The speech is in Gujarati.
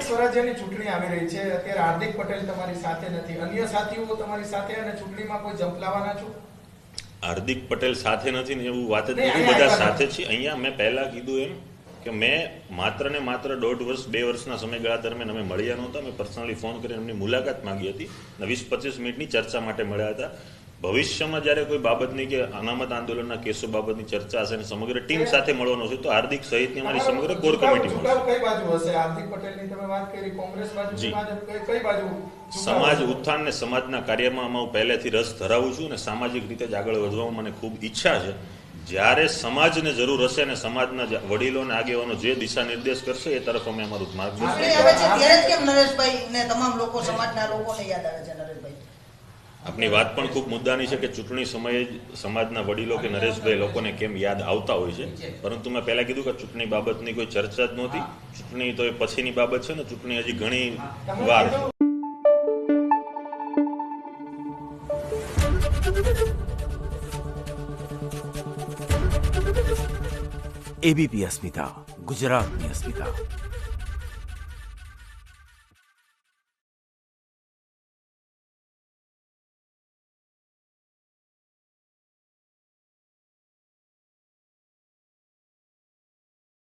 સ્થાનિક સ્વરાજ્યની ચૂંટણી આવી રહી છે, અત્યારે હાર્દિક પટેલ તમારી સાથે નથી, અન્ય સાથીઓ તમારી સાથે અને ચૂંટણીમાં કોઈ જંપલાવાના છો? હાર્દિક પટેલ સાથે નથી ને એવું વાત જ નહીં, નથી, અહીંયા બધા આવ્યા સાથે છે. અહીંયા મેં પહેલા કીધું એમ કે મેં માત્ર ને માત્ર 1.5 વર્ષ 2 વર્ષના સમયગાળા દરમિયાન અમે મળ્યા નહોતા. મેં પર્સનલી ફોન કરીને એમની મુલાકાત માંગી હતી અને 20-25 મિનિટની ચર્ચા માટે મળ્યા હતા. ભવિષ્યમાં જ્યારે કોઈ બાબતની કે અનામત આંદોલનના કેસો બાબતની ચર્ચા હશે અને સમગ્ર ટીમ સાથે મળવાનો છે તો હાર્દિક સહિતની અમારી સમગ્ર કોર કમિટી મળશે. કઈ બાજુ હશે? હાર્દિક પટેલની તમે વાત કરી, કોંગ્રેસ બાજુ, કઈ બાજુ? સમાજ ઉત્થાન ને સમાજના કાર્યમાં હું પહેલેથી રસ ધરાવું છું અને સામાજિક રીતે જ આગળ વધવામાં મને ખૂબ ઈચ્છા છે. જ્યારે સમાજને જરૂર હશે અને સમાજના વડીલો અને આગેવાનો જે દિશા નિર્દેશ કરશે એ તરફ અમે અમારું માર્ગદર્શન. આપની વાત પણ ખૂબ મુદ્દાની છે કે ચૂંટણી સમયે સમાજના વડીલો કે નરેશભાઈ લોકોને કેમ યાદ આવતા હોય છે, પરંતુ મેં પહેલા કીધું કે ચૂંટણી બાબતની કોઈ ચર્ચા જ નહોતી. ચૂંટણી તો એ પછીની બાબત છે ને, ચૂંટણી હજી ઘણી વાર છે. એબીપી અસ્મિતા, ગુજરાતની અસ્મિતા.